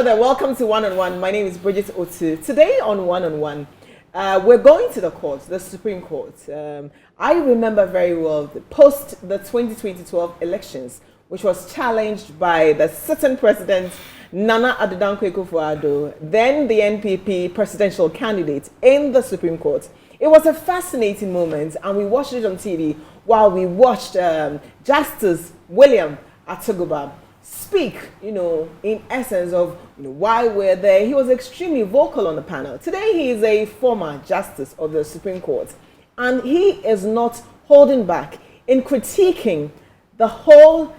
Hello there, welcome to One on One. My name is Bridget Otu. Today on One on One, we're going to the court, the Supreme Court. I remember very well post the 2012 elections, which was challenged by the sitting president, Nana Addo Dankwa Akufo-Addo, then the NPP presidential candidate in the Supreme Court. It was a fascinating moment, and we watched it on TV while we watched Justice William Atuguba speak, in essence of why we're there. He was extremely vocal on the panel. Today, he is a former justice of the Supreme Court, and he is not holding back in critiquing the whole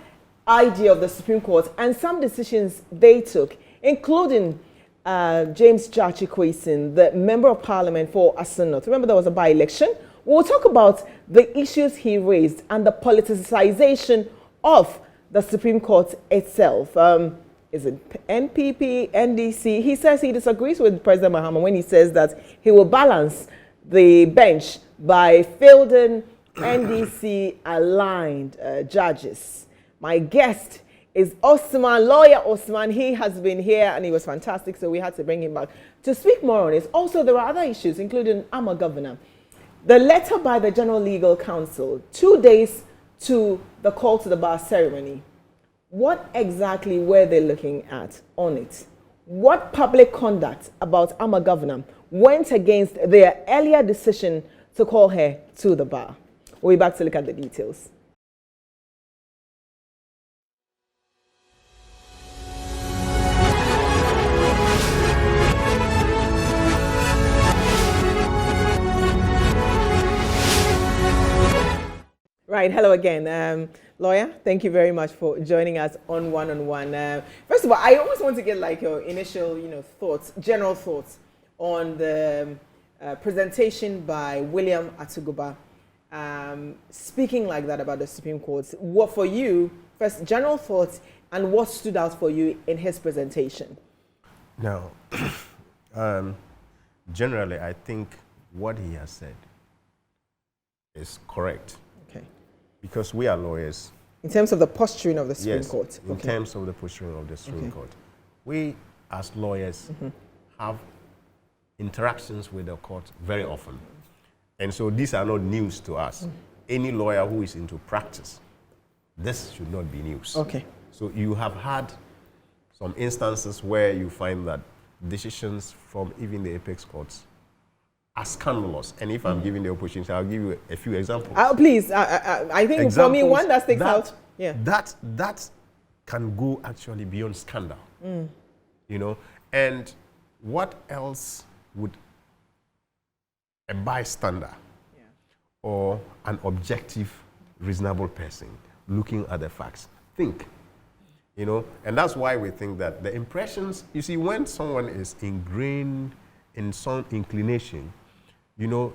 idea of the Supreme Court and some decisions they took, including James Jachi Kwesi, the Member of Parliament for ALHASSAN North. Remember, there was a by-election. We'll talk about the issues he raised and the politicization of the Supreme Court itself. Is it NPP, NDC? He says he disagrees with President Mahama when he says that he will balance the bench by fielding NDC-aligned judges. My guest is Osman, lawyer Osman. He has been here and he was fantastic, so we had to bring him back to speak more on it. Also, there are other issues, including I'm a governor. The letter by the General Legal Counsel, 2 days to the call to the bar ceremony. What exactly were they looking at on it? What public conduct about I'm a governor went against their earlier decision to call her to the bar? We'll be back to look at the details. Right, hello again. Lawyer, thank you very much for joining us on One on One. First of all, I almost want to get like your initial, thoughts, general thoughts on the presentation by William Atuguba, speaking like that about the Supreme Court. What for you, first, general thoughts, and what stood out for you in his presentation? Now, generally, I think what he has said is correct. Because we are lawyers. In terms of the posturing of the Supreme Court? In terms of the posturing of the Supreme Court. We, as lawyers, have interactions with the court very often. And so these are not news to us. Any lawyer who is into practice, this should not be news. So you have had some instances where you find that decisions from even the apex courts are scandalous. And if I'm giving the opportunity, I'll give you a few examples. Please, I think examples for me, one that sticks out. Yeah. That can go actually beyond scandal. And what else would a bystander or an objective, reasonable person looking at the facts think? And that's why we think that the impressions, you see, when someone is ingrained in some inclination, you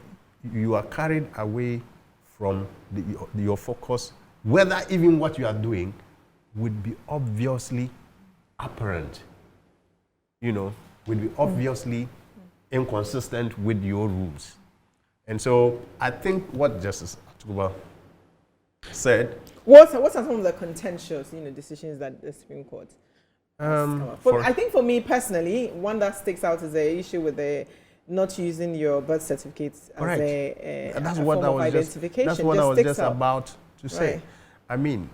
are carried away from your focus, whether even what you are doing would be obviously apparent, would be obviously inconsistent with your rules. And so I think what Justice Atuguba said. What are some of the contentious, decisions that the Supreme Court has come up? I think for me personally, one that sticks out is the issue with the not using your birth certificates as a form of identification. That's what I was just about to say. Right. I mean,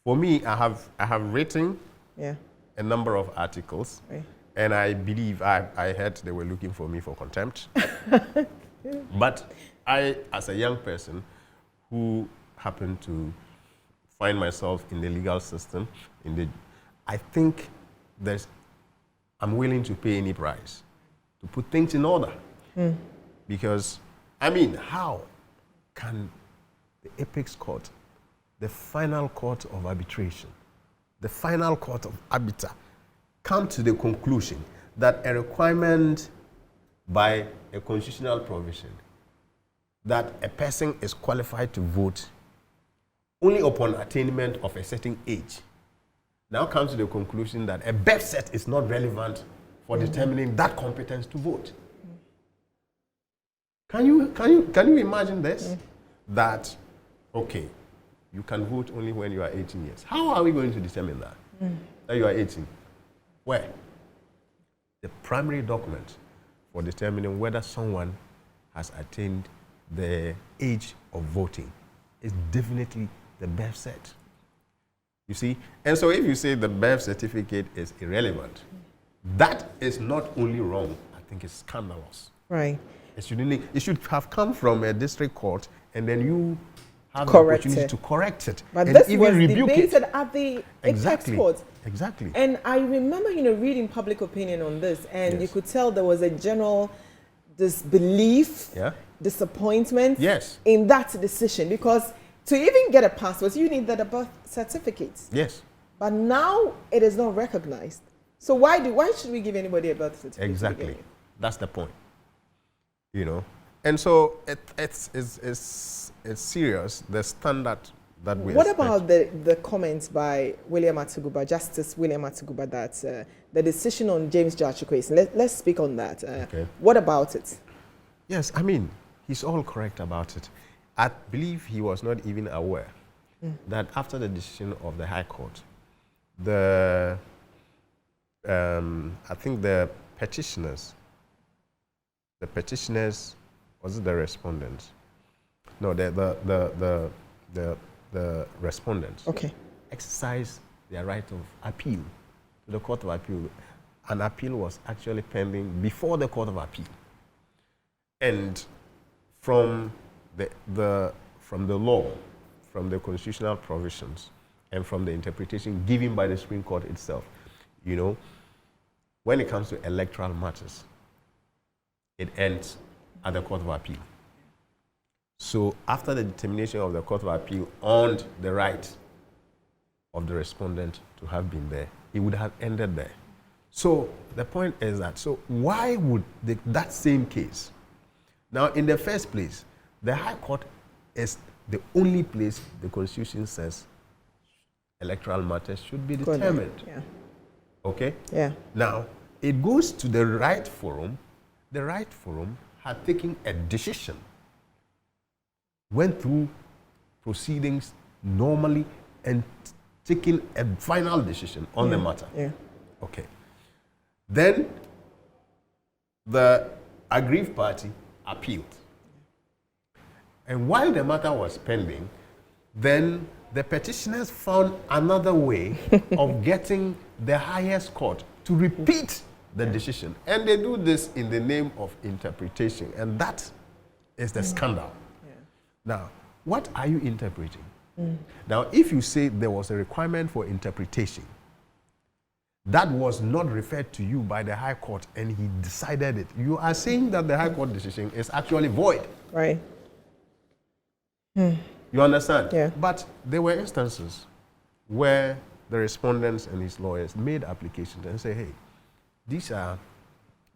for me, I have written a number of articles, and I believe I heard they were looking for me for contempt. But I, as a young person who happened to find myself in the legal system, I think I'm willing to pay any price to put things in order. Because, how can the apex court, the final court of arbitration, the final court of arbiter, come to the conclusion that a requirement by a constitutional provision that a person is qualified to vote only upon attainment of a certain age now comes to the conclusion that a birth set is not relevant for determining that competence to vote? Can you imagine this? That, okay, you can vote only when you are 18 years. How are we going to determine that? That you are 18? Where? the primary document for determining whether someone has attained the age of voting is definitely the birth cert. You see? And so if you say the birth certificate is irrelevant, that is not only wrong, I think it's scandalous. Right. It should have come from a district court, and then you have the opportunity to correct it. But and this even was rebuke debated it. at the Exactly. apex court. Exactly. And I remember, reading public opinion on this, and Yes. you could tell there was a general disbelief, disappointment in that decision, because to even get a passport, you need the birth certificate. Yes. But now it is not recognized. So why should we give anybody a birth certificate? Exactly. That's the point. And so it's serious, the standard that we What expect. about the comments by William Atuguba, Justice William Atuguba, that the decision on James Judicial case? Let's speak on that. Okay. What about it? Yes, he's all correct about it. I believe he was not even aware that after the decision of the High Court, I think the petitioners, was it the respondents? No, the respondents. Okay. Exercised their right of appeal to the Court of Appeal. An appeal was actually pending before the Court of Appeal. And from the law, from the constitutional provisions, and from the interpretation given by the Supreme Court itself, when it comes to electoral matters, it ends at the Court of Appeal. So after the determination of the Court of Appeal on the right of the respondent to have been there, it would have ended there. So the point is that, so why would that same case, now in the first place, the High Court is the only place the Constitution says electoral matters should be determined. Yeah. Okay? Yeah. Now, it goes to the right forum. The right forum had taken a decision, went through proceedings normally, and taken a final decision on the matter. Yeah. Okay. Then the aggrieved party appealed. And while the matter was pending, then the petitioners found another way of getting the highest court to repeat the decision. And they do this in the name of interpretation. And that is the scandal. Yeah. Now, what are you interpreting? Now, if you say there was a requirement for interpretation that was not referred to you by the High Court and he decided it, you are saying that the High Court decision is actually void. Right. You understand? Yeah. But there were instances where the respondents and his lawyers made applications and say, hey, these are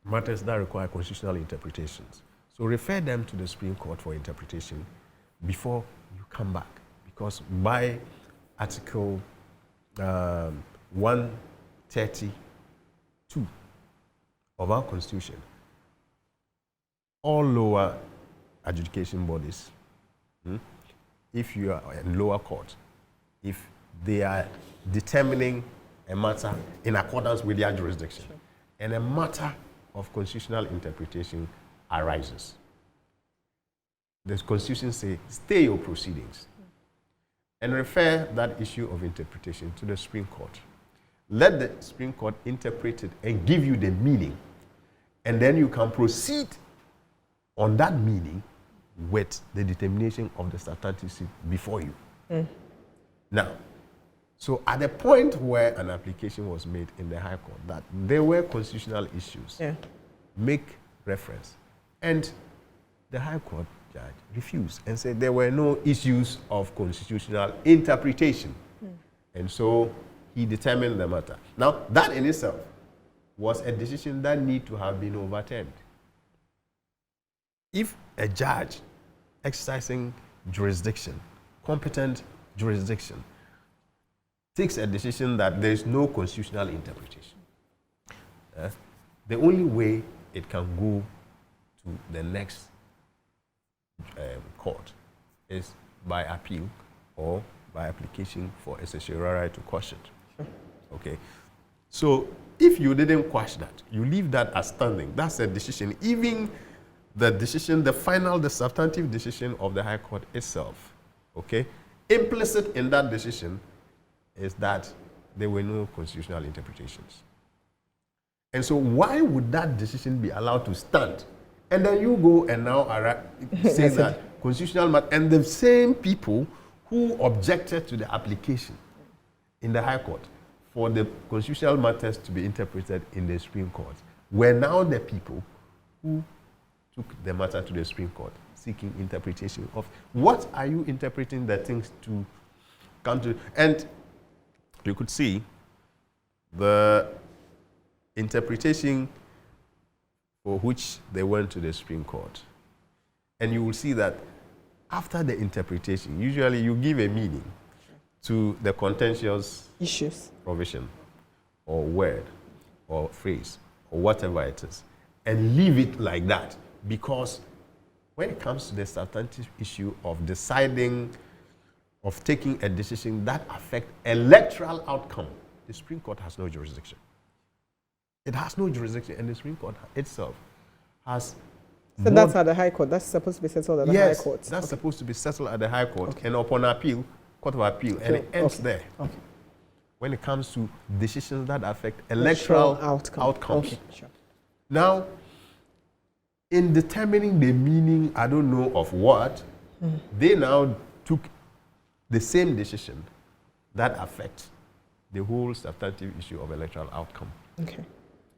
matters that require constitutional interpretations. So refer them to the Supreme Court for interpretation before you come back. Because by Article 132 of our Constitution, all lower adjudication bodies, if you are in lower court, if they are determining a matter in accordance with their jurisdiction, and a matter of constitutional interpretation arises, the Constitution says, stay your proceedings and refer that issue of interpretation to the Supreme Court. Let the Supreme Court interpret it and give you the meaning, and then you can proceed on that meaning with the determination of the statutory before you. Now, so at the point where an application was made in the High Court that there were constitutional issues, make reference. And the High Court judge refused and said there were no issues of constitutional interpretation. And so he determined the matter. Now, that in itself was a decision that need to have been overturned. If a judge exercising jurisdiction, competent jurisdiction, takes a decision that there is no constitutional interpretation, the only way it can go to the next court is by appeal or by application for a certiorari to quash it. Okay, So if you didn't quash that, you leave that as standing. That's a decision. Even the decision, the substantive decision of the High Court itself, okay? Implicit in that decision is that there were no constitutional interpretations. And so why would that decision be allowed to stand? And then you go and now say that constitutional matter, and the same people who objected to the application in the High Court for the constitutional matters to be interpreted in the Supreme Court were now the people who took the matter to the Supreme Court, seeking interpretation of what are you interpreting the things to come to. And you could see the interpretation for which they went to the Supreme Court. And you will see that after the interpretation, usually you give a meaning to the contentious issues, provision, or word, or phrase, or whatever it is, and leave it like that. Because when it comes to the substantive issue of deciding, of taking a decision that affects electoral outcome, the Supreme Court has no jurisdiction. It has no jurisdiction, and the Supreme Court itself has. So that's at the High Court. That's supposed to be settled at the High Court. Yes, that's supposed to be settled at the High Court, and upon appeal, Court of Appeal, and it ends there. Okay. When it comes to decisions that affect electoral outcomes. Okay, sure. Now, in determining the meaning, I don't know of what, they now took the same decision that affects the whole substantive issue of electoral outcome. Okay.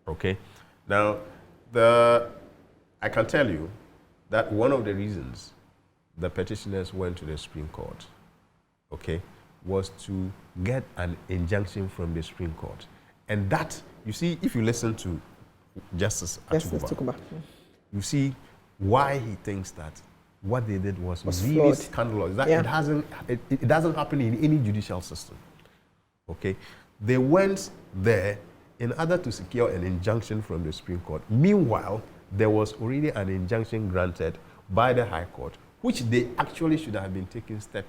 Okay. Now, I can tell you that one of the reasons the petitioners went to the Supreme Court, okay, was to get an injunction from the Supreme Court. And that, you see, if you listen to Justice Atukuba, you see why he thinks that what they did was really flawed. Scandalous. That it doesn't happen in any judicial system. Okay? They went there in order to secure an injunction from the Supreme Court. Meanwhile, there was already an injunction granted by the High Court, which they actually should have been taking steps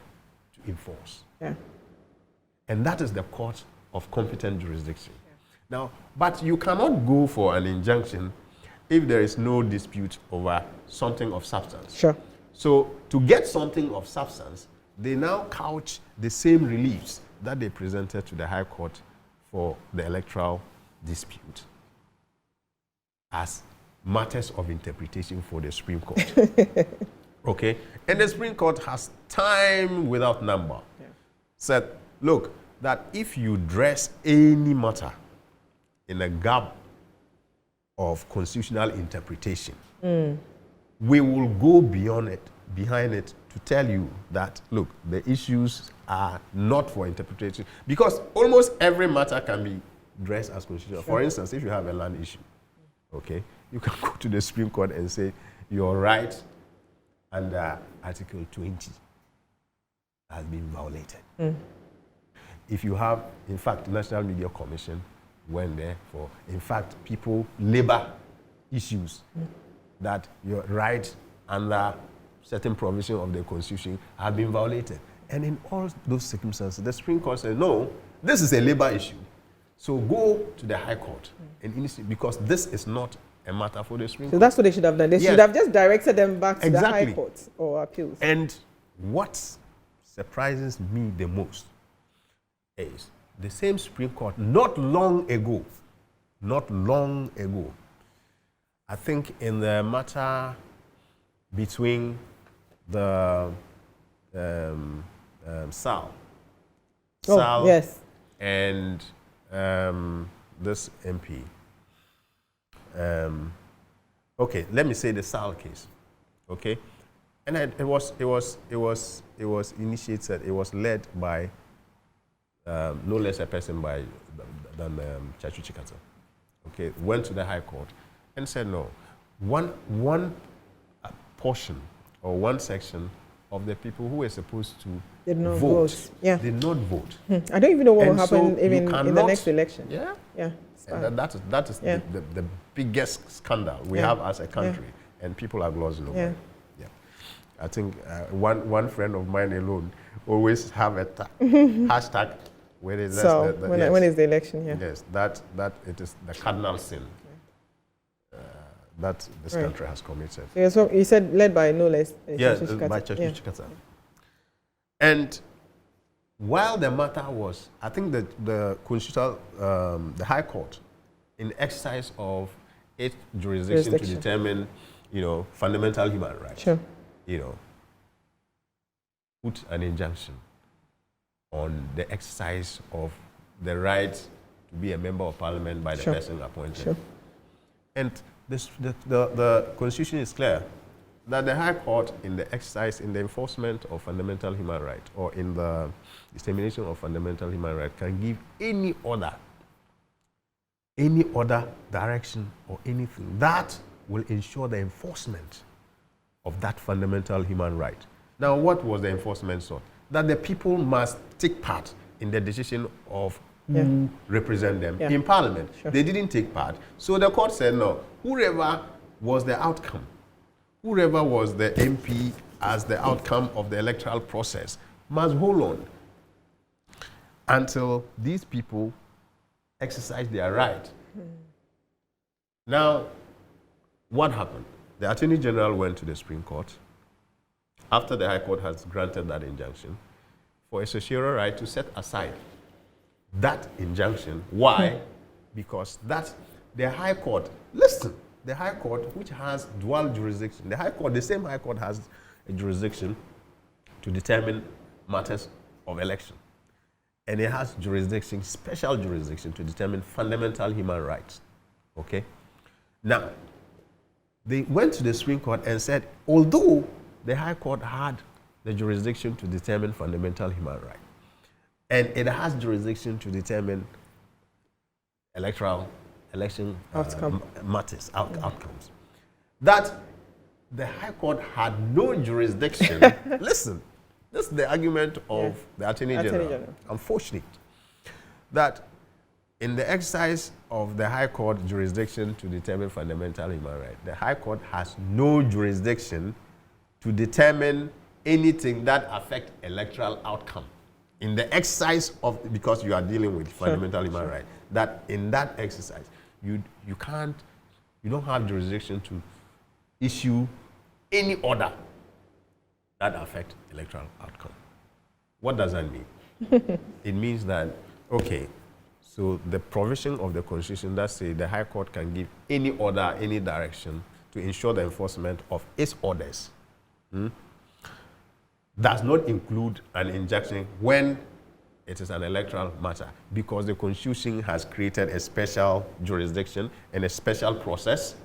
to enforce. Yeah. And that is the court of competent jurisdiction. Yeah. Now, but you cannot go for an injunction if there is no dispute over something of substance. Sure. So to get something of substance, they now couch the same reliefs that they presented to the High Court for the electoral dispute as matters of interpretation for the Supreme Court. Okay? And the Supreme Court has time without number said, look, that if you dress any matter in a gap of constitutional interpretation, we will go behind it to tell you that, look, the issues are not for interpretation, because almost every matter can be dressed as constitutional. Sure. For instance, if you have a land issue, okay, you can go to the Supreme Court and say your right under Article 20 has been violated. If you have, in fact, National Media Commission went there for, in fact, labor issues, that your right under certain provision of the Constitution have been violated. And in all those circumstances, the Supreme Court said, no, this is a labor issue. So go to the High Court, because this is not a matter for the Supreme Court. So that's what they should have done. They should have just directed them back to the High Court or appeals. And what surprises me the most is the same Supreme Court, not long ago, I think in the matter between the Sal and this MP. Okay, let me say the Sal case. Okay, and it was initiated. It was led by no less a person than Chachu Chikata. Okay, went to the High Court and said no. One portion or one section of the people who were supposed to vote did not vote. I don't even know what will happen even in the next election. Yeah. And that is the biggest scandal we have as a country, and people are glossing over. Yeah. I think one friend of mine alone always have a hashtag When is so when is the election here? Yes, that it is the cardinal sin that this country has committed. So you said led by no less. Yes, by Chikata. And while the matter was, I think that the constitutional, the High Court, in exercise of its jurisdiction to determine, fundamental human rights, put an injunction on the exercise of the right to be a member of parliament by the person appointed. And the Constitution is clear that the High Court, in the exercise, in the enforcement of fundamental human rights, or in the dissemination of fundamental human rights, can give any other direction or anything that will ensure the enforcement of that fundamental human right. Now, what was the enforcement sought? That the people must take part in the decision of who represent them in parliament. They didn't take part. So the court said, no, whoever was the outcome, whoever was the MP as the outcome of the electoral process must hold on until these people exercise their right. Now, what happened? The Attorney General went to the Supreme Court after the High Court has granted that injunction for a certiorari right to set aside that injunction. Why? Because the High Court, listen, the High Court, which has dual jurisdiction, the same High Court has a jurisdiction to determine matters of election. And it has jurisdiction, special jurisdiction, to determine fundamental human rights. Okay? Now, they went to the Supreme Court and said, although the High Court had the jurisdiction to determine fundamental human rights, and it has jurisdiction to determine election matters, outcomes, that the High Court had no jurisdiction. Listen, this is the argument of the Attorney General. Unfortunate that in the exercise of the High Court jurisdiction to determine fundamental human rights, the High Court has no jurisdiction to determine anything that affects electoral outcome. In the exercise of, because you are dealing with fundamental human rights, that in that exercise, you don't have jurisdiction to issue any order that affect electoral outcome. What does that mean? It means that, okay, so the provision of the Constitution that says the High Court can give any order, any direction to ensure the enforcement of its orders, does not include an injunction when it is an electoral matter, because the Constitution has created a special jurisdiction and a special process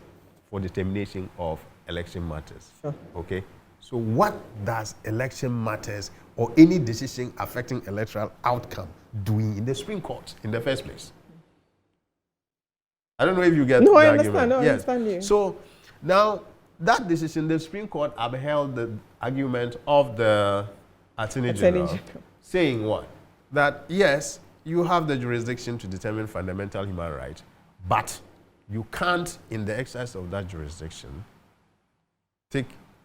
for determination of election matters. Okay? So what does election matters or any decision affecting electoral outcome doing in the Supreme Court in the first place? I don't know if you get the argument. No, I understand you. So now that decision, the Supreme Court upheld the argument of the Attorney General, saying what? That yes, you have the jurisdiction to determine fundamental human rights, but you can't, in the exercise of that jurisdiction,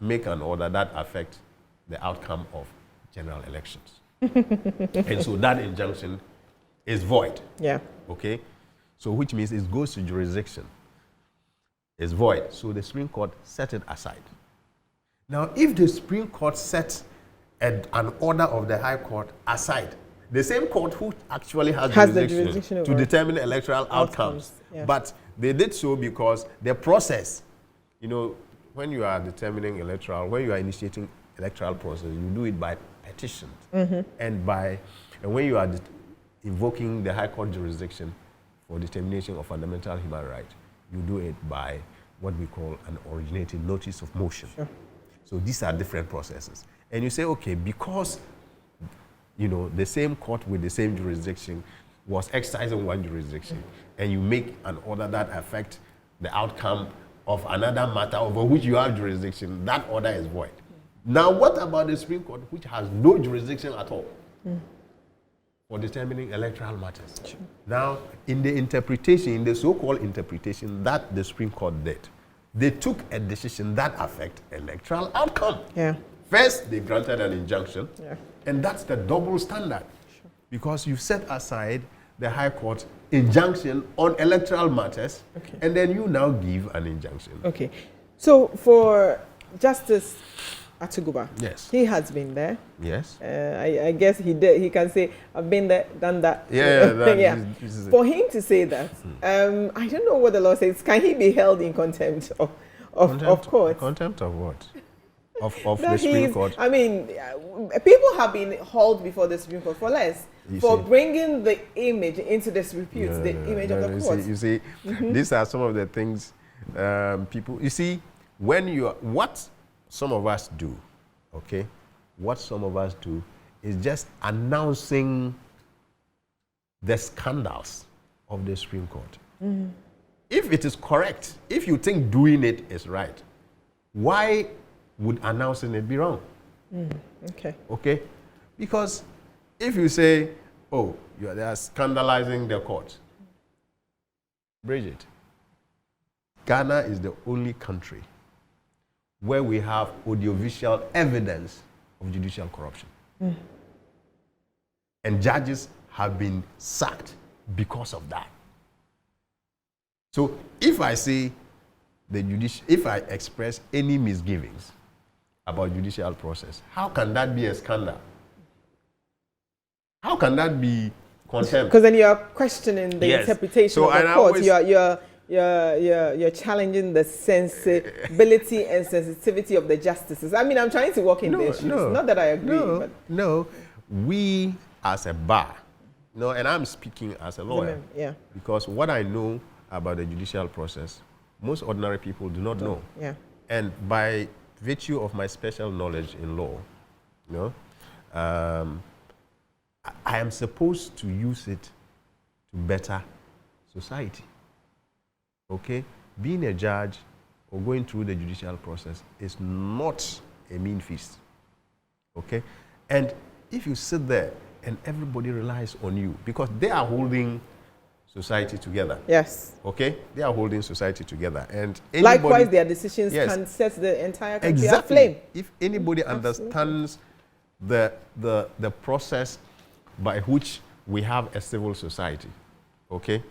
make an order that affects the outcome of general elections. And so that injunction is void. Yeah. Okay? So which means it goes to jurisdiction. It's void. So the Supreme Court set it aside. Now, if the Supreme Court set an order of the High Court aside, the same court who actually has jurisdiction to determine electoral outcomes, but they did so because the process, when you are determining when you are initiating electoral process, you do it by petition. And when you are invoking the High Court jurisdiction for determination of fundamental human rights, you do it by what we call an originating notice of motion. So these are different processes. And you say, okay, because the same court with the same jurisdiction was exercising one jurisdiction, and you make an order that affects the outcome of another matter over which you have jurisdiction, that order is void. Now, what about the Supreme Court, which has no jurisdiction at all for determining electoral matters? Now, in the so-called interpretation that the Supreme Court did, they took a decision that affects electoral outcome. First, they granted an injunction, and that's the double standard. because you've set aside the High Court injunction on electoral matters, and then you now give an injunction. Okay. So for Justice Atuguba, yes, he has been there. Yes. I guess he can say, I've been there, done that. Yeah, that yeah. Is for him to say that, I don't know what the law says. Can he be held in contempt of court? Contempt of what? Of the Supreme Court? I mean, people have been hauled before the Supreme Court for less. Bringing the image into disrepute, image of the court. You see, these are some of the things people, you see, what some of us do, okay? What some of us do is just announcing the scandals of the Supreme Court. If it is correct, if you think doing it is right, why would announcing it be wrong? Okay? Because if you say, oh, they are scandalizing the court, Bridget, Ghana is the only country where we have audiovisual evidence of judicial corruption. And judges have been sacked because of that. So if I say if I express any misgivings about judicial process, how can that be a scandal? How can that be contempt? Because then you are questioning the interpretation of the court. You're challenging the sensibility and sensitivity of the justices. I mean, I'm trying to walk in their shoes. Not that I agree. No, we as a bar, and I'm speaking as a lawyer. Because what I know about the judicial process, most ordinary people do not know. And by virtue of my special knowledge in law, I am supposed to use it to better society. Okay? Being a judge or going through the judicial process is not a mean feast. Okay? And if you sit there and everybody relies on you, because they are holding society together. Yes. Okay? They are holding society together. And likewise, their decisions can set the entire country aflame. If anybody understands the process by which we have a civil society, okay?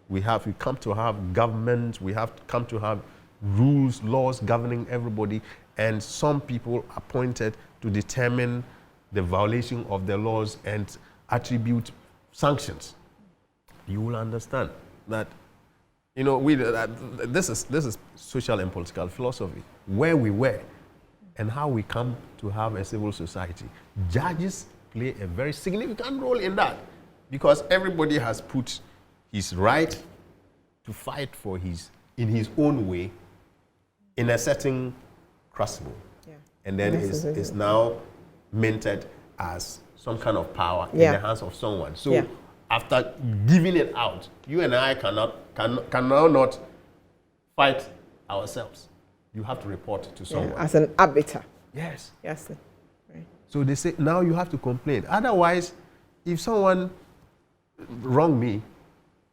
We come to have government, we have come to have rules, laws governing everybody, and some people appointed to determine the violation of the laws and attribute sanctions. You will understand that, this is social and political philosophy, where we were and how we come to have a civil society. Judges play a very significant role in that, because everybody has put his right to fight for in his own way in a certain crucible. And then it's now minted as some kind of power in the hands of someone. So after giving it out, you and I can now not fight ourselves. You have to report to someone. As an arbiter. Yes. Yes. Right. So they say, now you have to complain. Otherwise, if someone wrong me,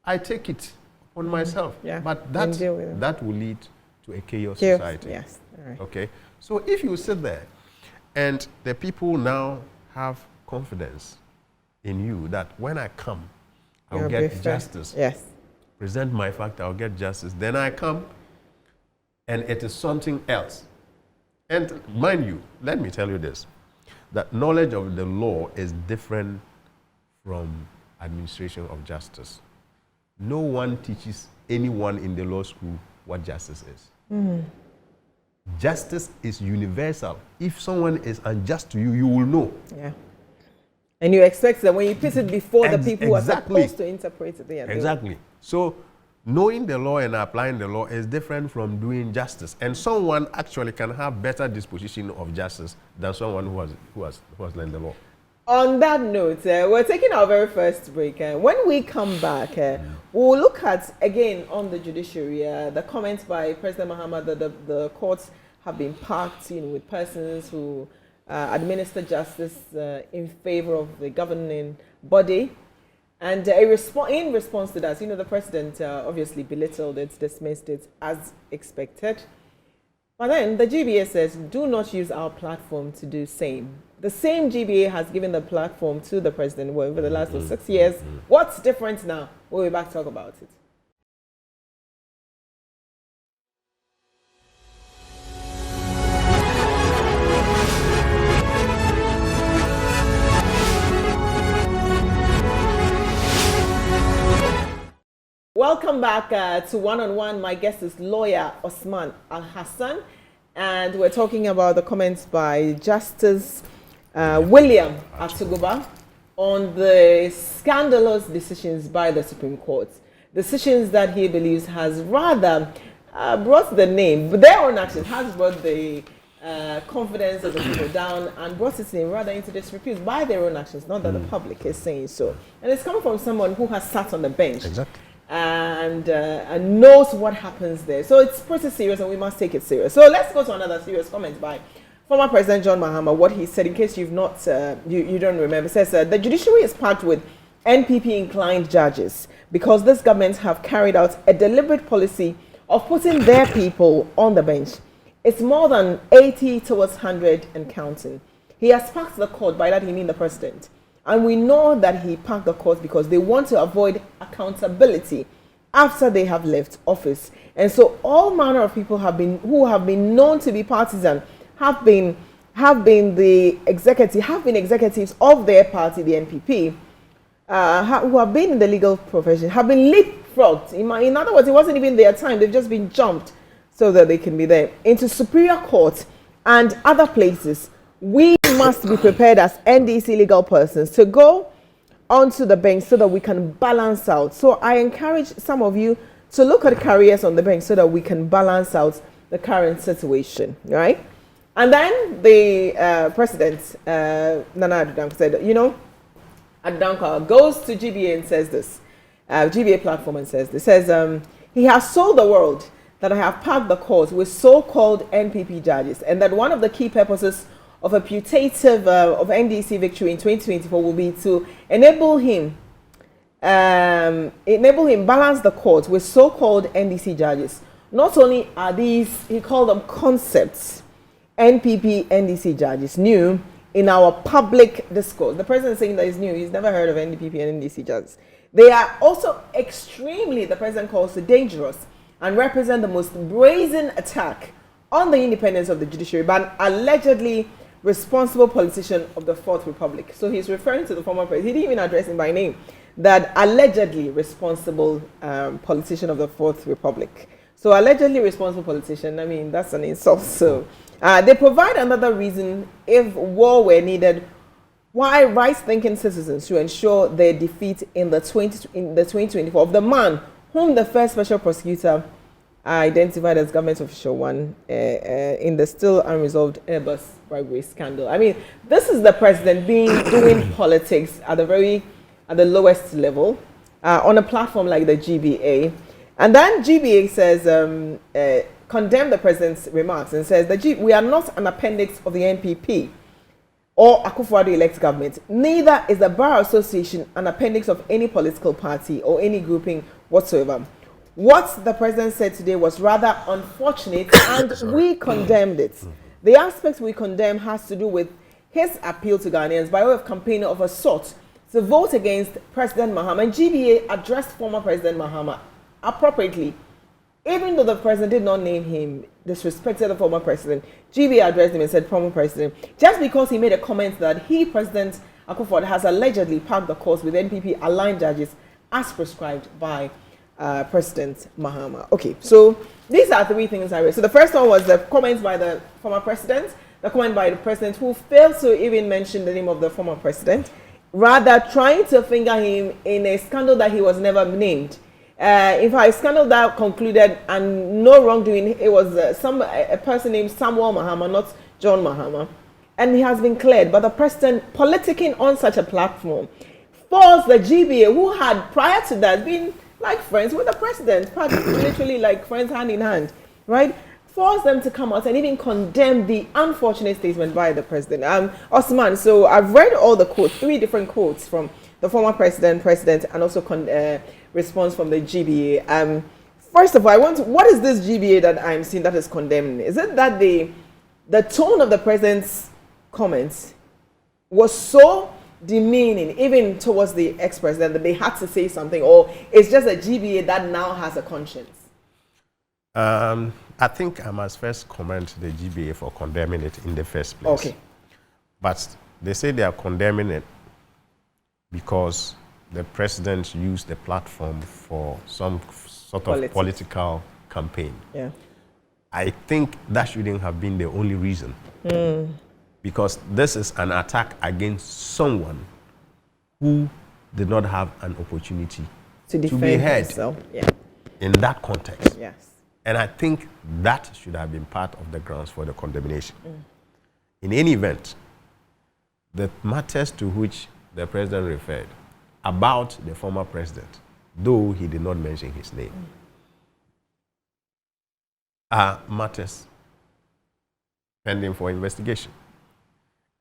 I take it on myself. But that will lead to a chaos society. Yes. Right. Okay. So if you sit there and the people now have confidence in you that when I come, I'll get justice. Yes. Present my fact, I'll get justice. Then I come and it is something else. And mind you, let me tell you this, that knowledge of the law is different from administration of justice. No one teaches anyone in the law school what justice is. Justice is universal. If someone is unjust to you, you will know. And you expect that when you put it before the people who are supposed to interpret it. Exactly. So knowing the law and applying the law is different from doing justice. And someone actually can have better disposition of justice than someone who has learned the law. On that note, we're taking our very first break. When we come back, we'll look at, again, on the judiciary, the comments by President Mahama that the courts have been packed with persons who administer justice in favor of the governing body. And in response to that, the president obviously belittled it, dismissed it as expected. But then the GBA says, do not use our platform to do same. the same GBA has given the platform to the president over the last 6 years. What's different now? We'll be back to talk about it. Welcome back to One on One. My guest is lawyer Osman ALHASSAN, and we're talking about the comments by Justice William Atuguba on the scandalous decisions by the Supreme Court. Decisions that he believes has rather brought the name, but their own actions has brought the confidence of the people down and brought its name rather into disrepute by their own actions, not that the public is saying so. And it's coming from someone who has sat on the bench. Exactly. And knows what happens there. So it's pretty serious and we must take it serious. So let's go to another serious comment by former President John Mahama. What he said, in case you've not, you don't remember, says the judiciary is packed with NPP-inclined judges because this government have carried out a deliberate policy of putting their people on the bench. It's more than 80 towards 100 and counting. He has packed the court, by that he means the president. And we know that he packed the court because they want to avoid accountability after they have left office. And so all manner of people who have been known to be partisan have been executives of their party, the NPP, who have been in the legal profession, have been leapfrogged. In other words, it wasn't even their time. They've just been jumped so that they can be there into Superior Court and other places. We must be prepared as NDC legal persons to go onto the bench so that we can balance out. So I encourage some of you to look at careers on the bench so that we can balance out the current situation, right? And then the president, Nana Addo said, Addo goes to GBA and says this, GBA platform and says this, says he has sold the world that I have packed the court with so-called NPP judges, and that one of the key purposes of a putative of NDC victory in 2024 will be to enable him balance the court with so-called NDC judges. Not only are these, he called them concepts, NPP NDC judges, new in our public discourse. The president is saying that he's new. He's never heard of NPP and NDC judges. They are also extremely, the president calls it, dangerous and represent the most brazen attack on the independence of the judiciary by an allegedly responsible politician of the Fourth Republic. So he's referring to the former president. He didn't even address him by name. That allegedly responsible politician of the Fourth Republic. So allegedly responsible politician, I mean, that's an insult. So they provide another reason, if war were needed, why right-thinking citizens should ensure their defeat in the 2024 of the man whom the first special prosecutor identified as government official one in the still unresolved Airbus bribery scandal. I mean, this is the president doing politics at the lowest level on a platform like the GBA. And then GBA says, condemn the president's remarks and says that we are not an appendix of the NPP or Akufo-Addo-elect government. Neither is the Bar Association an appendix of any political party or any grouping whatsoever. What the president said today was rather unfortunate and we condemned it. The aspect we condemn has to do with his appeal to Ghanaians by way of campaign of a sort to vote against President Mahama. And GBA addressed former President Mahama appropriately. Even though the president did not name him, disrespected the former president, GBA addressed him and said, former president, just because he made a comment that he, President Akufo-Addo, has allegedly packed the course with NPP-aligned judges as prescribed by President Mahama. Okay, so these are three things I read. So the first one was the comments by the former president, the comment by the president who failed to even mention the name of the former president, rather trying to finger him in a scandal that he was never named. In fact, a scandal that concluded and no wrongdoing. It was a person named Samuel Mahama, not John Mahama, and he has been cleared. But the president politicking on such a platform forced the GBA, who had prior to that been like friends with the president, literally like friends hand in hand, right? Forced them to come out and even condemn the unfortunate statement by the president. Osman, so I've read all the quotes, 3 different quotes from the former president, and also response from the GBA. First of all, what is this GBA that I'm seeing that is condemning? Is it that the tone of the president's comments was so demeaning, even towards the ex-president, that they had to say something, or it's just a GBA that now has a conscience? I think I must first commend the GBA for condemning it in the first place. Okay. But they say they are condemning it because the president used the platform for some sort of political campaign. Yeah. I think that shouldn't have been the only reason. Because this is an attack against someone who did not have an opportunity to be heard in that context. Yes. And I think that should have been part of the grounds for the condemnation. In any event, the matters to which the president referred about the former president, though he did not mention his name, are matters pending for investigation.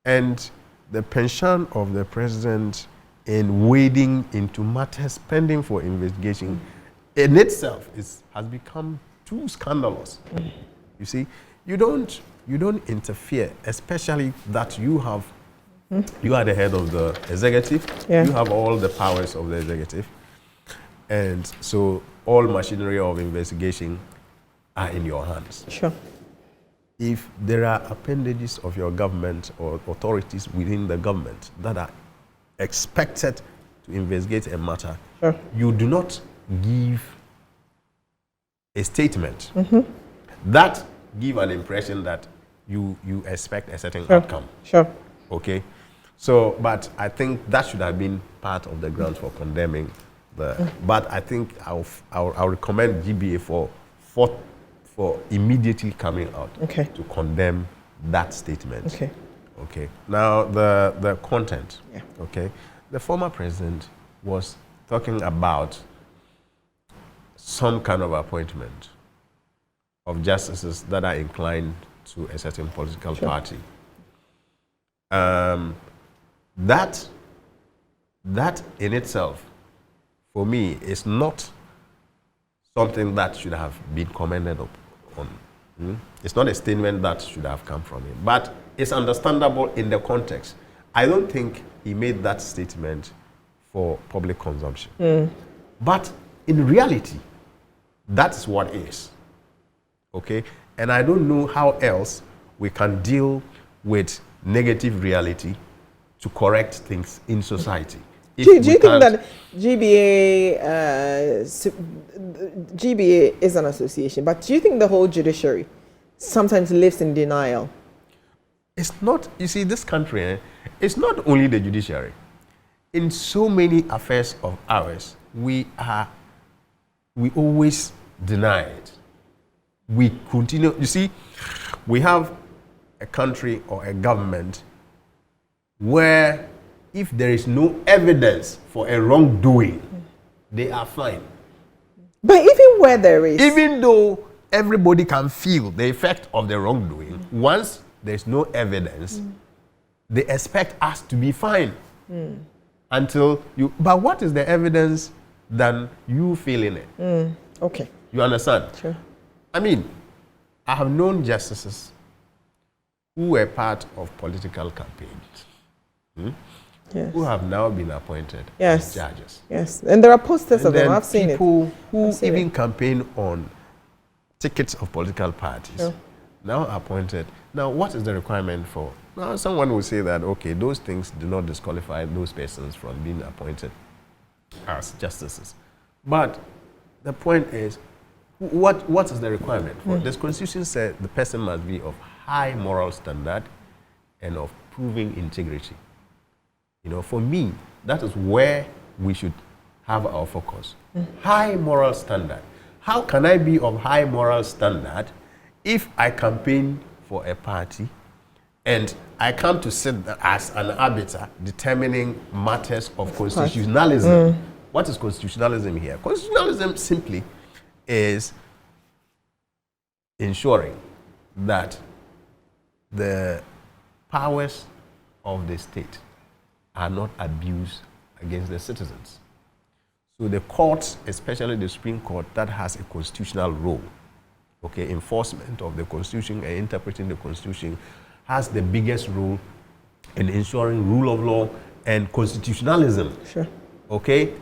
And the penchant of the president in wading into matters pending for investigation in itself has become too scandalous. You see, you don't interfere, especially that you are the head of the executive. Yeah. You have all the powers of the executive, and so all machinery of investigation are in your hands. Sure. If there are appendages of your government or authorities within the government that are expected to investigate a matter, sure, you do not give a statement that give an impression that you expect a certain outcome. Sure. Okay. So, but I think that should have been part of the grounds for condemning the. But I think I'll recommend GBA for immediately coming out to condemn that statement. Okay. Okay. Now the content. Yeah. Okay. The former president was talking about some kind of appointment of justices that are inclined to a certain political party. That in itself, for me, is not something that should have been commented on. It's not a statement that should have come from him, but it's understandable in the context. I don't think he made that statement for public consumption. But in reality, that's what is. Okay? And I don't know how else we can deal with negative reality to correct things in society. Do you think that GBA is an association, but do you think the whole judiciary sometimes lives in denial? It's not, you see, this country, it's not only the judiciary. In so many affairs of ours, we always deny it. We continue, you see, we have a country or a government where if there is no evidence for a wrongdoing, they are fine. But even where there is, even though everybody can feel the effect of the wrongdoing, once there's no evidence, they expect us to be fine. Until you, but what is the evidence than you feeling it? Okay. You understand? Sure. I mean, I have known justices who were part of political campaigns, yes, who have now been appointed as judges. Yes, and there are posters of them. I've seen it. People who even campaign on tickets of political parties, sure, now appointed. Now, what is the requirement for? Now, someone will say that, okay, those things do not disqualify those persons from being appointed as justices. But the point is, what is the requirement for? The Constitution said the person must be of high moral standard and of proving integrity. You know, for me, that is where we should have our focus. High moral standard. How can I be of high moral standard if I campaign for a party and I come to sit as an arbiter determining matters of constitutionalism? What is constitutionalism here? Constitutionalism simply is ensuring that the powers of the state are not abused against the citizens. So the courts, especially the Supreme Court, that has a constitutional role, okay, enforcement of the Constitution and interpreting the Constitution, has the biggest role in ensuring rule of law and constitutionalism. Sure. Okay?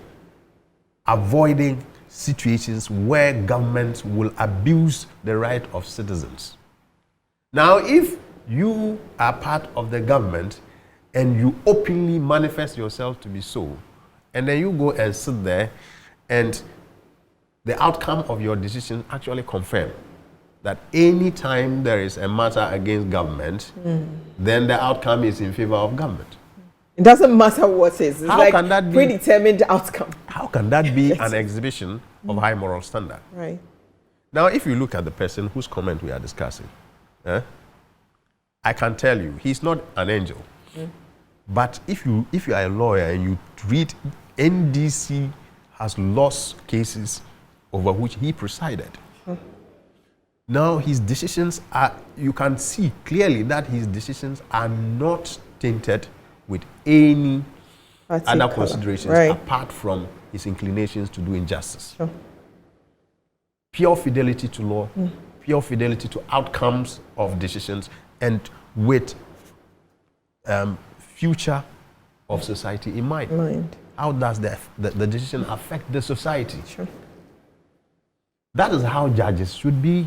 Avoiding situations where government will abuse the right of citizens. Now, if you are part of the government and you openly manifest yourself to be so, and then you go and sit there and the outcome of your decision actually confirm that any time there is a matter against government, then the outcome is in favor of government. It doesn't matter what it is. It's How like can that be predetermined outcome? How can that be an exhibition of high moral standard? Right. Now, if you look at the person whose comment we are discussing, I can tell you, he's not an angel. But if you are a lawyer and you read NDC has lost cases over which he presided. Now his decisions are, you can see clearly that his decisions are not tainted with any other considerations apart from his inclinations to do injustice. Sure. Pure fidelity to law, pure fidelity to outcomes of decisions, and with future of society in mind. How does the decision affect the society? Sure. That is how judges should be.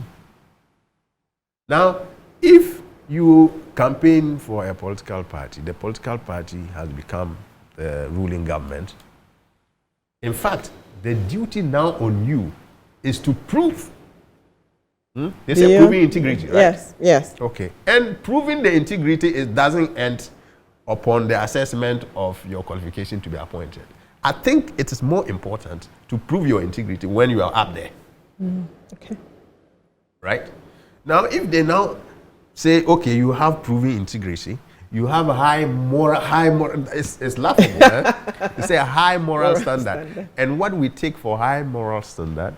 Now, if you campaign for a political party, the political party has become the ruling government. In fact, the duty now on you is to prove. They say proving integrity, right? Yes, yes. Okay. And proving the integrity doesn't end upon the assessment of your qualification to be appointed. I think it is more important to prove your integrity when you are up there. Okay. Right? Now, if they now say, okay, you have proven integrity, you have a high moral, it's laughable. They say a high moral standard. And what we take for high moral standard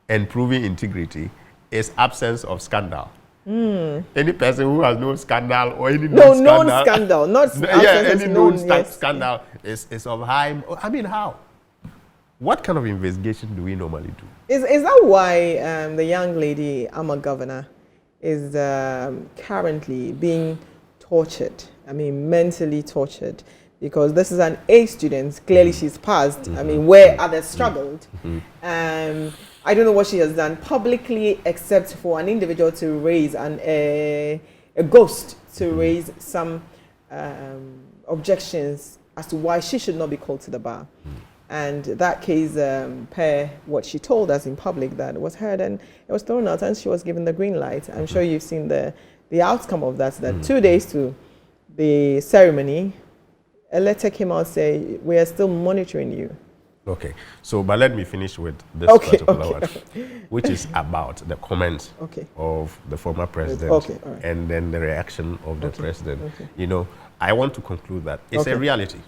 and proving integrity is absence of scandal. Any person who has no scandal or any known scandal, not any known scandal is of high. I mean, how? What kind of investigation do we normally do? Is that why the young lady, I'm a governor, is currently being tortured? I mean, mentally tortured, because this is an A student. Clearly, she's passed. I mean, where others struggled. I don't know what she has done publicly, except for an individual to raise a ghost to raise some objections as to why she should not be called to the bar. And that case, per what she told us in public, that was heard and it was thrown out, and she was given the green light. I'm sure you've seen the outcome of that. That 2 days to the ceremony, a letter came out saying, we are still monitoring you. Okay, so but let me finish with this particular one, which is about the comments of the former president and then the reaction of the president. You know, I want to conclude that it's a reality,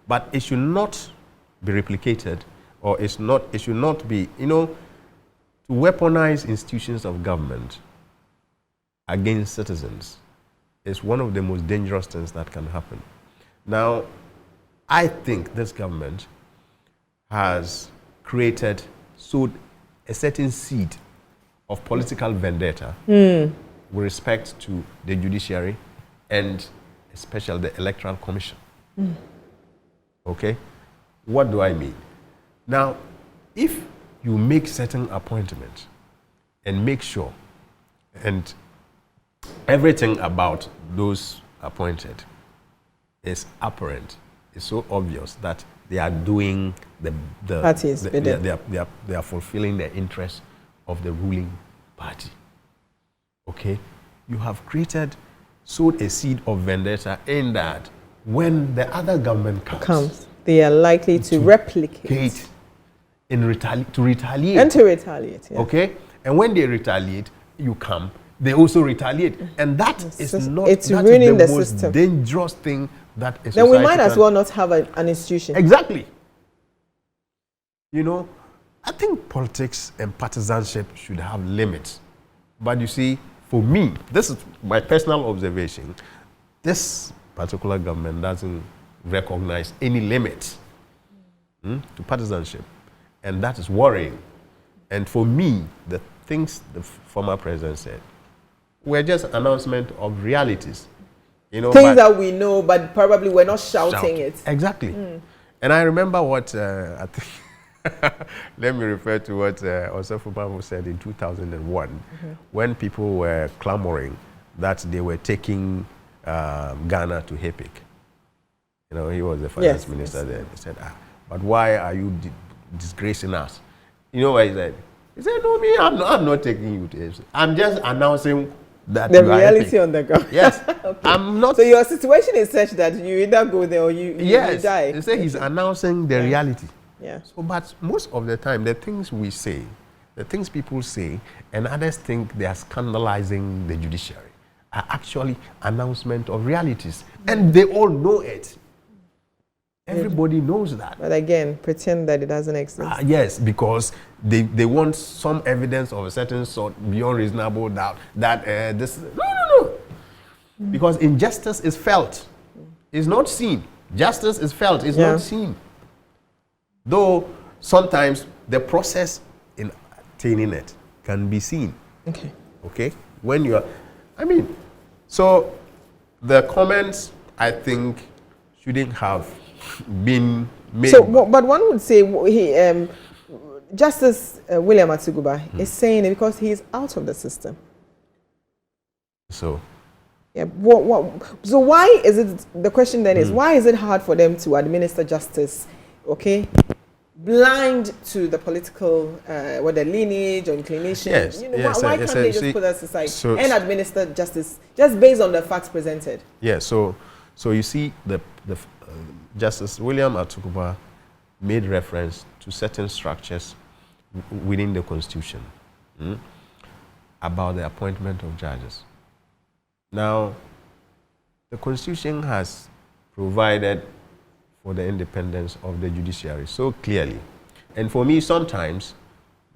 but it should not be replicated, or it should not be, you know, to weaponize institutions of government against citizens is one of the most dangerous things that can happen. Now, I think this government has sowed a certain seed of political vendetta with respect to the judiciary and especially the Electoral Commission. Okay? What do I mean? Now, if you make certain appointments and make sure and everything about those appointed is apparent, it's so obvious that they are doing they are fulfilling the interests of the ruling party. Okay? You have sowed a seed of vendetta in that when the other government comes, they are likely to replicate to retaliate. And to retaliate, yeah. Okay? And when they retaliate, you come, they also retaliate. And that is ruining the most system. Dangerous thing that a society then we might as well not have an institution. Exactly. You know, I think politics and partisanship should have limits. But you see, for me, this is my personal observation, this particular government doesn't recognize any limits to partisanship. And that is worrying. And for me, the things the former president said were just announcement of realities. You know, things that we know, but probably we're not shouting it. Exactly. And I remember what I think. Let me refer to what Osofo Mamu said in 2001, when people were clamoring that they were taking Ghana to HEPIC. You know, he was the finance minister there. He said, but why are you disgracing us? You know what he said? He said, no, me, I'm not taking you to HEPIC. I'm just announcing that the reality on the ground. Yes. Okay. I'm not. So your situation is such that you either go there or you die. He said he's announcing the reality. Yeah. So, but most of the time, the things we say, the things people say, and others think they are scandalizing the judiciary, are actually announcement of realities, and they all know it. Everybody knows that. But again, pretend that it doesn't exist. Yes, because they want some evidence of a certain sort beyond reasonable doubt that this. No. Because injustice is felt, it's not seen. Justice is felt, it's not seen. Though sometimes the process in attaining it can be seen. Okay? When you are, so the comments, I think, shouldn't have been made. So, but one would say Justice William Atuguba is saying it because he is out of the system. So. Yeah. So why is it, the question then is, why is it hard for them to administer justice, blind to the political, whether lineage or inclination? Yes. Why can't they just put us aside and administer justice just based on the facts presented? Yeah, so you see, the Justice William Atuguba made reference to certain structures within the Constitution about the appointment of judges. Now, the Constitution has provided for the independence of the judiciary so clearly. And for me, sometimes,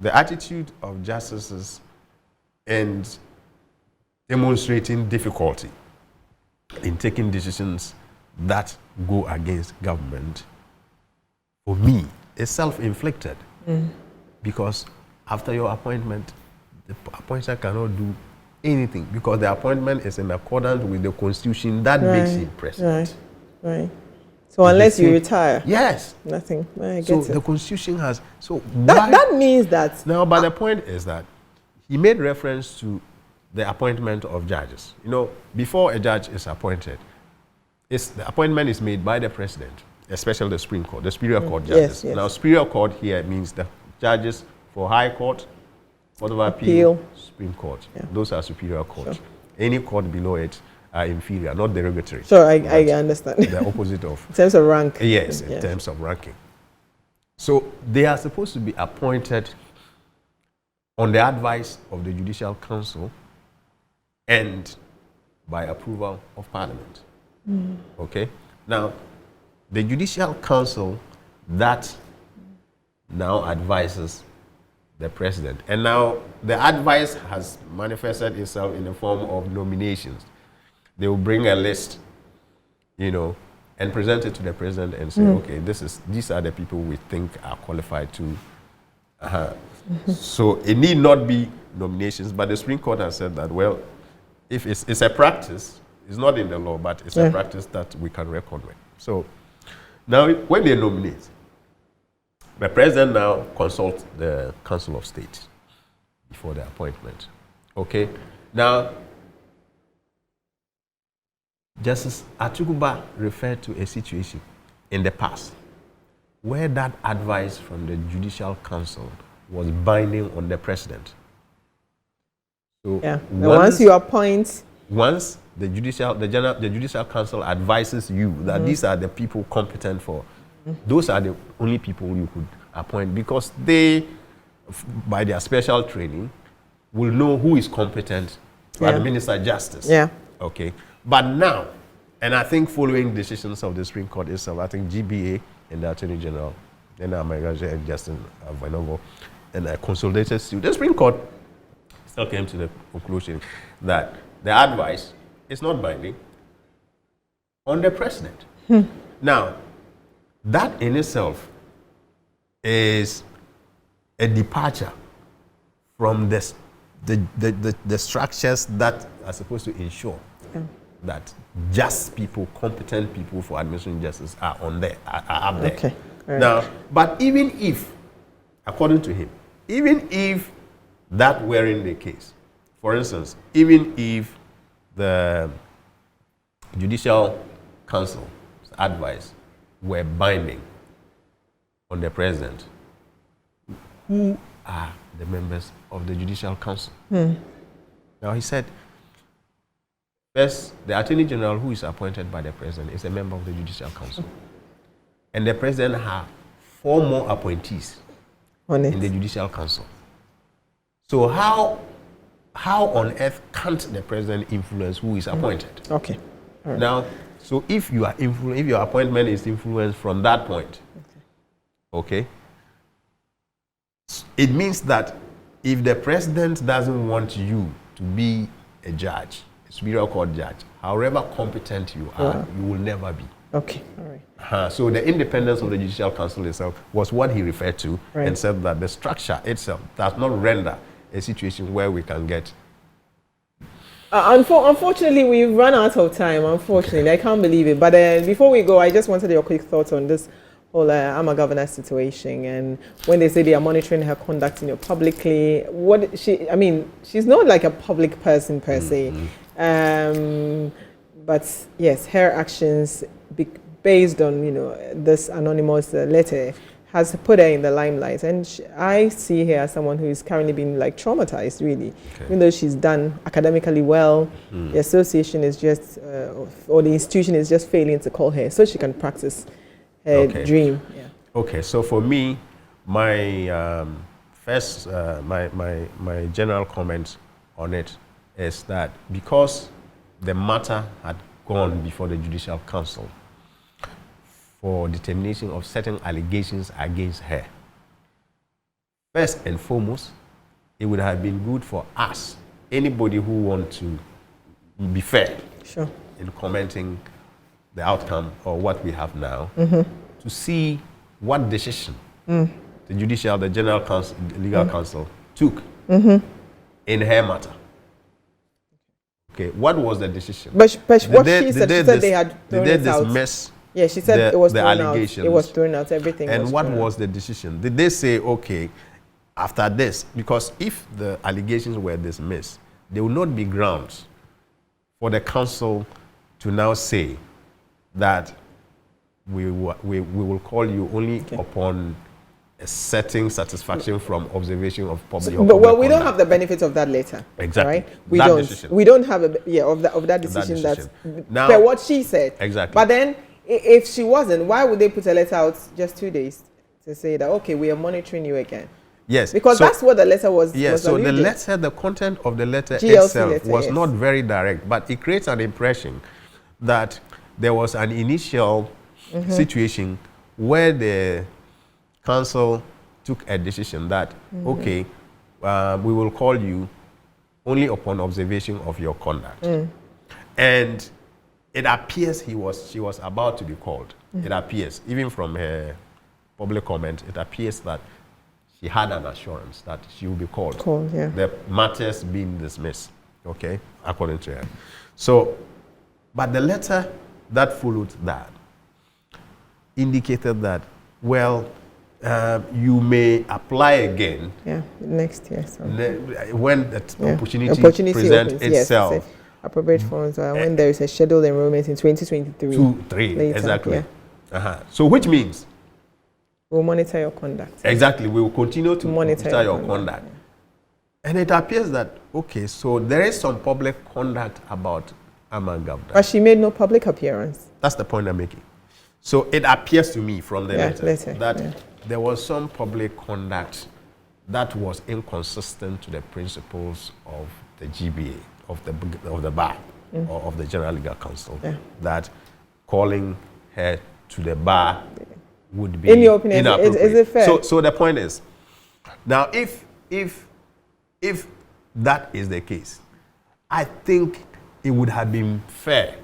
the attitude of justices and demonstrating difficulty in taking decisions that go against government, for me, is self-inflicted. Because after your appointment, the appointer cannot do anything because the appointment is in accordance with the Constitution that makes him president. Right. So unless you retire, nothing. I get it. The Constitution has. So that means that now. But the point is that he made reference to the appointment of judges. You know, before a judge is appointed, the appointment is made by the president, especially the Supreme Court, the Superior Court judges. Now, Superior Court here means the judges for High Court, Court of Appeal, Supreme Court. Those are Superior Courts. Any court below it are inferior, not derogatory. So I understand. The opposite of. In terms of rank. Yes, in terms of ranking. So they are supposed to be appointed on the advice of the Judicial Council and by approval of Parliament. Okay? Now, the Judicial Council that now advises the president. And now the advice has manifested itself in the form of nominations. They will bring a list, and present it to the president and say, okay, these are the people we think are qualified to. So it need not be nominations, but the Supreme Court has said that, well, if it's a practice, it's not in the law, but it's a practice that we can record with. So now when they nominate, the president now consults the Council of State before the appointment. Okay? Now, Justice Atuguba referred to a situation in the past where that advice from the Judicial Council was binding on the president. So once you appoint, once the Judicial Council advises you that these are the people competent for, those are the only people you could appoint because they, by their special training, will know who is competent to administer justice. Okay. But now, and I think following decisions of the Supreme Court itself, I think GBA and the Attorney General, and and Justice Vanovo, and a consolidated suit, the Supreme Court still came to the conclusion that the advice is not binding on the president. Now, that in itself is a departure from the structures that are supposed to ensure that just people, competent people for administering justice are up there. Okay. Right. Now, but even if, according to him, even if that weren't the case, for instance, even if the Judicial Council's advice were binding on the president, who are the members of the Judicial Council? Now, he said, first, the Attorney General, who is appointed by the president, is a member of the Judicial Council. And the president has 4 more appointees in the Judicial Council. So how on earth can't the president influence who is appointed? Okay. Right. Now, so if you are if your appointment is influenced from that point, okay, it means that if the president doesn't want you to be a judge, a superior court judge, however competent you are, you will never be. Okay, all right. So the independence of the Judicial Council itself was what he referred to, and said that the structure itself does not render a situation where we can get. Unfortunately, we've run out of time. Unfortunately, I can't believe it. But before we go, I just wanted your quick thoughts on this whole AMA governor situation. And when they say they are monitoring her conduct, publicly, she's not like a public person per se. But yes, her actions based on this anonymous letter has put her in the limelight, and I see her as someone who is currently being traumatized, really. Even though she's done academically well, the association is just, or the institution is just failing to call her so she can practice her dream. Yeah. Okay, so for me, my first, my general comment on it is that because the matter had gone before the Judicial Council for determination of certain allegations against her, first and foremost, it would have been good for us, anybody who wants to be fair in commenting the outcome or what we have now, to see what decision the General Council, the Legal Council took in her matter. Okay, what was the decision? But what she said they had thrown it out. Dismiss Yeah, she said it was thrown allegations. out. It was thrown out. Everything. And what was the decision? Did they say, okay, after this, because if the allegations were dismissed, there will not be grounds for the council to now say that we will call you only upon a certain satisfaction from observation of public. But we don't have the benefit of that letter. Exactly. Right? We don't have of that decision. That's now what she said. Exactly. But then, if she wasn't, why would they put a letter out just 2 days to say that we are monitoring you again? Yes. Because that's what the letter was. Yes. So the content of the letter itself was not very direct, but it creates an impression that there was an initial situation where the council took a decision that we will call you only upon observation of your conduct, and it appears she was about to be called. It appears, even from her public comment, it appears that she had an assurance that she will be called. The matters being dismissed, according to her. So, but the letter that followed that indicated that, you may apply again. Next year. When the opportunity presents itself. Yes, appropriate funds when there is a scheduled enrollment in 2023. Later, exactly. So which means we'll monitor your conduct. Exactly, we will continue to monitor your conduct. And it appears that so there is some public conduct about Amman Governor. But she made no public appearance. That's the point I'm making. So it appears to me from the letter that there was some public conduct that was inconsistent to the principles of the GBA, of the bar, or of the General Legal Council, that calling her to the bar would be inappropriate. Is it fair? So the point is, now if that is the case, I think it would have been fair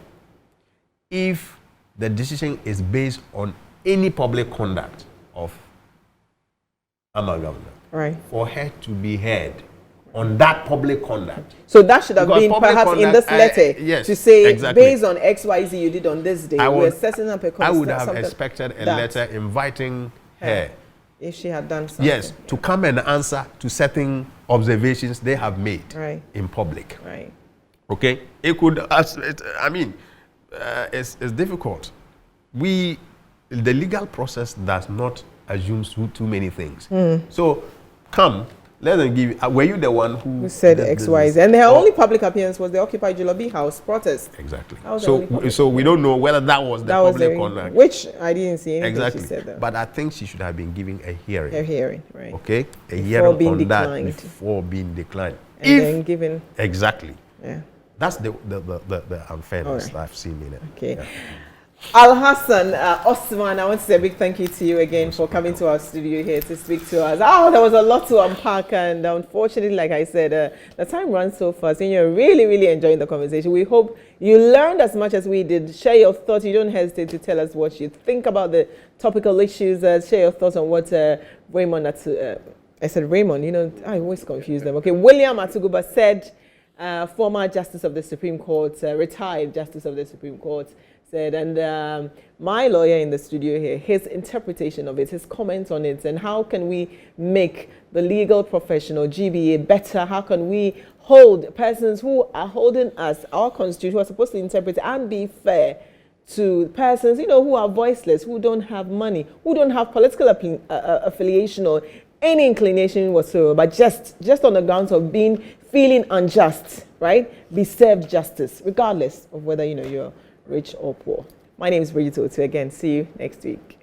if the decision is based on any public conduct of Amman Governor, for her to be heard on that public conduct. So that should have Because been public perhaps in conduct, this letter yes, to say, exactly. based on XYZ you did on this day, we're setting up a I would have expected a letter inviting her, if she had done something. yes, to come and answer to certain observations they have made in public. Right. Okay? It could, I mean, it's difficult. The legal process does not assume too many things. So, come. Let them give you. Were you the one who said XYZ? And her only public appearance was the Occupy Julabi House protest. Exactly. So we don't know whether that was the public conduct. Which I didn't see anything exactly. she said that. But I think she should have been given a hearing. A hearing, right. Okay? A hearing on that before being declined. And then given. Exactly. Yeah. That's the unfairness I've seen in it. Okay. Yeah. ALHASSAN Osman, I want to say a big thank you to you again for coming to our studio here to speak to us. Oh, there was a lot to unpack, and unfortunately, like I said, the time runs so fast, and you're really, really enjoying the conversation. We hope you learned as much as we did. Share your thoughts. You don't hesitate to tell us what you think about the topical issues. Share your thoughts on what Raymond, I said Raymond, you know, I always confuse them. Okay, William Atuguba said, former Justice of the Supreme Court, retired Justice of the Supreme Court, said, and my lawyer in the studio here, his interpretation of it, his comments on it, and how can we make the legal professional GBA better? How can we hold persons who are holding us, our constitution, who are supposed to interpret and be fair to persons, you know, who are voiceless, who don't have money, who don't have political affiliation or any inclination whatsoever, but just on the grounds of feeling unjust, right? Be served justice, regardless of whether, you know, you're rich or poor. My name is Bridget Otu again. See you next week.